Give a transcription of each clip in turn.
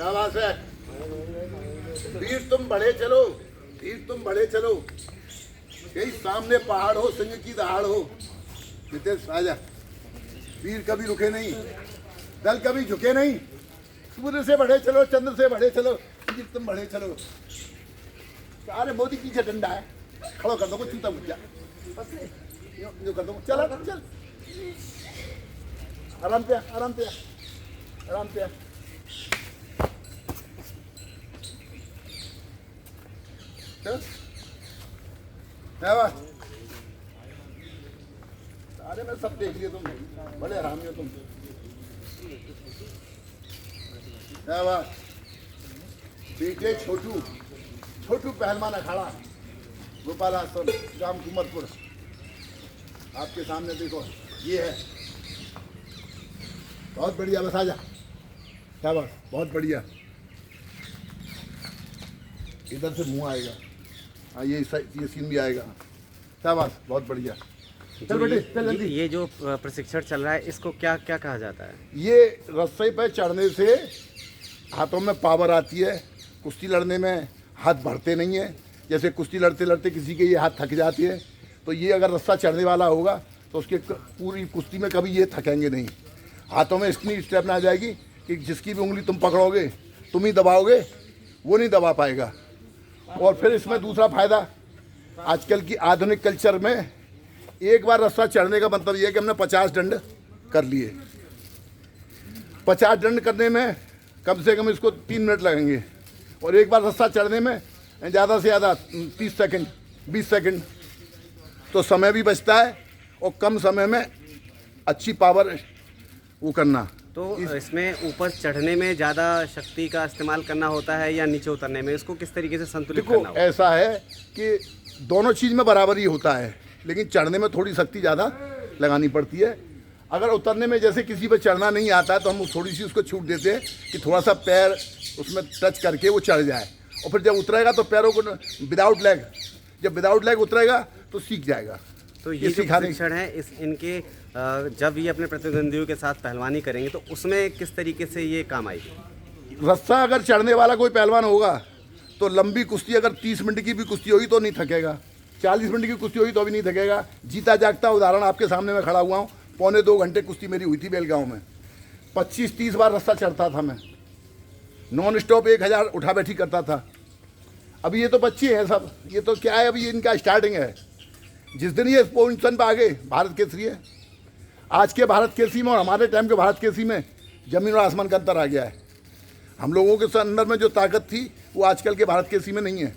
शाबाश है वीर, तुम बढ़े चलो वीर, तुम बढ़े चलो। यही सामने पहाड़ हो, सिंह की दहाड़ हो। नितेश आजा। वीर कभी रुके नहीं, दल कभी झुके नहीं। सूर्य से बढ़े चलो, चंद्र से बढ़े चलो, वीर तुम बढ़े चलो। अरे मोदी पीछे डंडा है, खड़ो कर दो, चूता मुझ जा बस जो कर दो। चल चल, आराम पे आराम पे आराम पे। अरे मैं सब देख लिया, तुम बड़े हरामी हो तुम। क्या बात बेटे, छोटू छोटू पहलवान अखाड़ा गोपाल आश्रम गांव कुमरपुर, आपके सामने देखो ये है। बहुत बढ़िया, बस आजा। क्या बात, बहुत बढ़िया। इधर से मुंह आएगा, हाँ ये सीन भी आएगा। क्या बात, बहुत बढ़िया। चल बेटे चल जल्दी। ये जो प्रशिक्षण चल रहा है इसको क्या क्या कहा जाता है? ये रस्से पे चढ़ने से हाथों में पावर आती है। कुश्ती लड़ने में हाथ बढ़ते नहीं है। जैसे कुश्ती लड़ते लड़ते किसी के ये हाथ थक जाती है, तो ये अगर रस्सा चढ़ने वाला होगा तो उसके पूरी कुश्ती में कभी ये थकेंगे नहीं। हाथों में इतनी स्टेप आ जाएगी कि जिसकी भी उंगली तुम पकड़ोगे, तुम ही दबाओगे, वो नहीं दबा पाएगा। और फिर इसमें दूसरा फायदा, आजकल की आधुनिक कल्चर में एक बार रस्सा चढ़ने का मतलब ये है कि हमने 50 दंड कर लिए। 50 दंड करने में कम से कम इसको 3 मिनट लगेंगे, और एक बार रस्सा चढ़ने में ज़्यादा से ज़्यादा 30 सेकंड 20 सेकंड। तो समय भी बचता है और कम समय में अच्छी पावर वो करना। तो इसमें ऊपर चढ़ने में ज़्यादा शक्ति का इस्तेमाल करना होता है या नीचे उतरने में, इसको किस तरीके से संतुलित करना होता है? ऐसा है कि दोनों चीज़ में बराबर ही होता है, लेकिन चढ़ने में थोड़ी शक्ति ज़्यादा लगानी पड़ती है। अगर उतरने में जैसे किसी पर चढ़ना नहीं आता है तो हम थोड़ी सी उसको छूट देते हैं कि थोड़ा सा पैर उसमें टच करके वो चढ़ जाए, और फिर जब उतरेगा तो पैरों को विदाउट लेग, जब विदाउट लेग उतरेगा तो सीख जाएगा। तो ये जो प्रशिक्षण है इनके जब ये अपने प्रतिद्वंदियों के साथ पहलवानी करेंगे तो उसमें किस तरीके से ये काम आएगी? रस्सा अगर चढ़ने वाला कोई पहलवान होगा तो लंबी कुश्ती, अगर 30 मिनट की भी कुश्ती होगी तो नहीं थकेगा, 40 मिनट की कुश्ती होगी तो भी नहीं थकेगा। जीता जागता उदाहरण आपके सामने मैं खड़ा हुआ हूँ। 1.25 घंटे कुश्ती मेरी हुई थी बेलगांव में। 25-30 बार रस्सा चढ़ता था मैं, नॉन स्टॉप 1000 उठा बैठी करता था। अभी ये तो बच्चे हैं सब, ये तो क्या है, अभी इनका स्टार्टिंग है। जिस दिन ये पोजिशन पर आ गए, भारत केसरी है। आज के भारत केसरी में और हमारे टाइम के भारत केसरी में जमीन और आसमान का अंतर आ गया है। हम लोगों के अंदर में जो ताकत थी वो आजकल के भारत केसरी में नहीं है।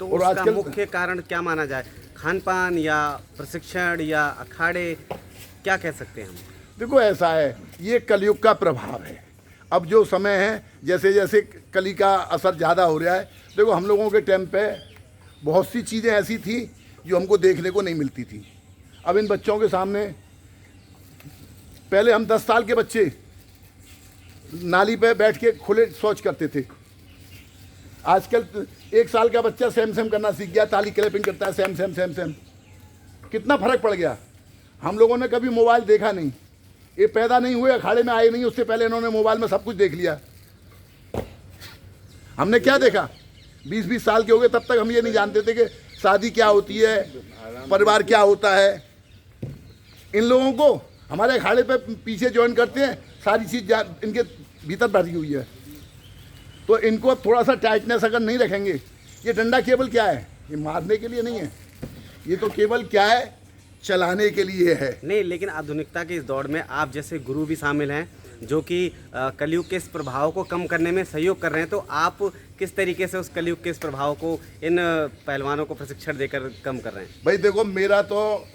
तो और उसका मुख्य कारण क्या माना जाए? खान पान या प्रशिक्षण या अखाड़े, क्या कह सकते हैं हम? देखो ऐसा है, ये कलयुग का प्रभाव है। अब जो समय है, जैसे जैसे कली का असर ज़्यादा हो रहा है। देखो हम लोगों के टाइम पे बहुत सी चीज़ें ऐसी थी जो हमको देखने को नहीं मिलती थी। अब इन बच्चों के सामने, पहले हम 10 साल के बच्चे नाली पे बैठ के खुले शौच करते थे। आजकल 1 साल का बच्चा सेम सेम करना सीख गया, ताली क्लैपिंग करता है, सेम सेम सेम सेम। कितना फर्क पड़ गया। हम लोगों ने कभी मोबाइल देखा नहीं, ये पैदा नहीं हुए, अखाड़े में आए नहीं, उससे पहले इन्होंने मोबाइल में सब कुछ देख लिया। हमने क्या देखा? 20-20 साल के हो गए, तब तक हम ये नहीं जानते थे कि शादी क्या होती है, परिवार क्या होता है। इन लोगों को हमारे अखाड़े पे पीछे ज्वाइन करते हैं, सारी चीज़ इनके भीतर भरी हुई है। तो इनको अब थोड़ा सा टाइटनेस अगर नहीं रखेंगे, ये डंडा केवल क्या है, ये मारने के लिए नहीं है, ये तो केवल क्या है, चलाने के लिए है। नहीं, लेकिन आधुनिकता के इस दौर में आप जैसे गुरु भी शामिल हैं जो कि कलयुग के इस प्रभाव को कम करने में सहयोग कर रहे हैं, तो आप किस तरीके से उस कलयुग के इस प्रभाव को इन पहलवानों को प्रशिक्षण देकर कम कर रहे हैं? भाई देखो, मेरा तो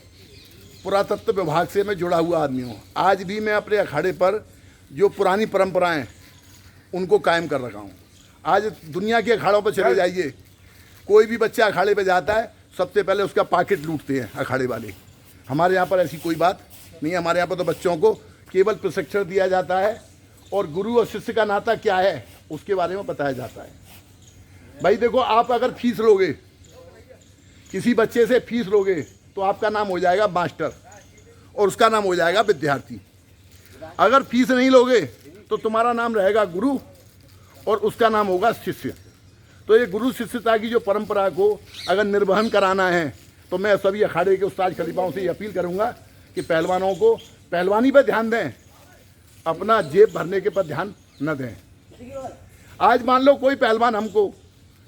पुरातत्व विभाग से मैं जुड़ा हुआ आदमी हूँ। आज भी मैं अपने अखाड़े पर जो पुरानी परंपराएं उनको कायम कर रखा हूँ। आज दुनिया के अखाड़ों पर चले जाइए, कोई भी बच्चा अखाड़े पे जाता है, सबसे पहले उसका पॉकेट लूटते हैं अखाड़े वाले। हमारे यहाँ पर ऐसी कोई बात नहीं है। हमारे यहाँ पर तो बच्चों को केवल प्रशिक्षण दिया जाता है और गुरु और शिष्य का नाता क्या है उसके बारे में बताया जाता है। भाई देखो, आप अगर फीस लोगे, किसी बच्चे से फीस लोगे, तो आपका नाम हो जाएगा मास्टर और उसका नाम हो जाएगा विद्यार्थी। अगर फीस नहीं लोगे तो तुम्हारा नाम रहेगा गुरु और उसका नाम होगा शिष्य। तो ये गुरु शिष्यता की जो परंपरा को अगर निर्वहन कराना है तो मैं सभी अखाड़े के उस्ताद खलीफाओं से ये अपील करूँगा कि पहलवानों को पहलवानी पर ध्यान दें, अपना जेब भरने के पर ध्यान न दें। आज मान लो कोई पहलवान हमको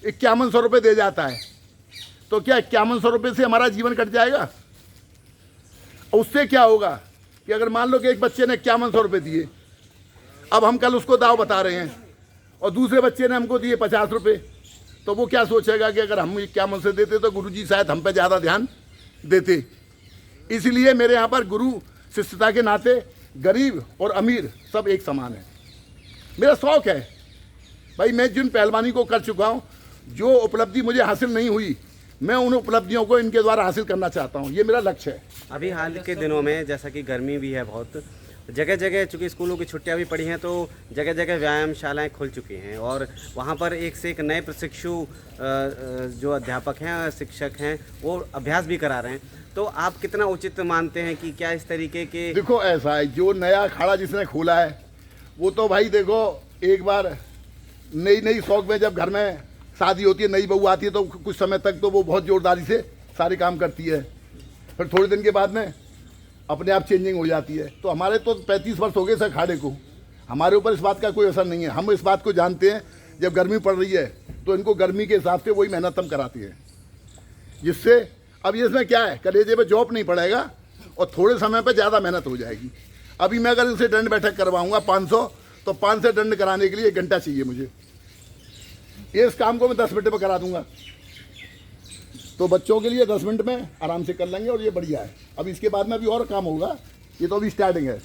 5100 रुपये दे जाता है, तो क्या 5100 रुपये से हमारा जीवन कट जाएगा? उससे क्या होगा कि अगर मान लो कि एक बच्चे ने 5100 रुपये दिए, अब हम कल उसको दाव बता रहे हैं और दूसरे बच्चे ने हमको दिए 50 रुपये, तो वो क्या सोचेगा कि अगर हम 51 से देते तो गुरुजी शायद हम पे ज़्यादा ध्यान देते। इसलिए मेरे यहाँ पर गुरु शिष्यता के नाते गरीब और अमीर सब एक समान है। मेरा शौक़ है भाई, मैं जिन पहलवानी को कर चुका हूँ, जो उपलब्धि मुझे हासिल नहीं हुई, मैं उन उपलब्धियों को इनके द्वारा हासिल करना चाहता हूँ। ये मेरा लक्ष्य है। अभी हाल के दिनों में जैसा कि गर्मी भी है बहुत, जगह जगह चूँकि स्कूलों की छुट्टियां भी पड़ी हैं तो जगह जगह व्यायामशालाएं खुल चुकी हैं और वहां पर एक से एक नए प्रशिक्षु जो अध्यापक हैं, शिक्षक हैं, वो अभ्यास भी करा रहे हैं। तो आप कितना उचित मानते हैं कि क्या इस तरीके के? देखो ऐसा है, जो नया अखाड़ा जिसने खोला है वो तो भाई देखो, एक बार नई शौक में जब घर में शादी होती है, नई बहू आती है, तो कुछ समय तक तो वो बहुत जोरदारी से सारे काम करती है, फिर थोड़े दिन के बाद में अपने आप चेंजिंग हो जाती है। तो हमारे तो 35 वर्ष हो गए इस अखाड़े को, हमारे ऊपर इस बात का कोई असर नहीं है। हम इस बात को जानते हैं, जब गर्मी पड़ रही है तो इनको गर्मी के हिसाब से वही मेहनत हम कराती है, जिससे अब ये इसमें क्या है, कलेजे पे जॉब नहीं पड़ेगा और थोड़े समय पे ज़्यादा मेहनत हो जाएगी। अभी मैं अगर इनसे दंड बैठक करवाऊँगा 500, तो 5 से दंड कराने के लिए 1 घंटा चाहिए मुझे। ये इस काम को मैं 10 मिनट में करा दूंगा, तो बच्चों के लिए 10 मिनट में आराम से कर लेंगे और ये बढ़िया है। अब इसके बाद में भी और काम होगा, ये तो अभी स्टार्टिंग है।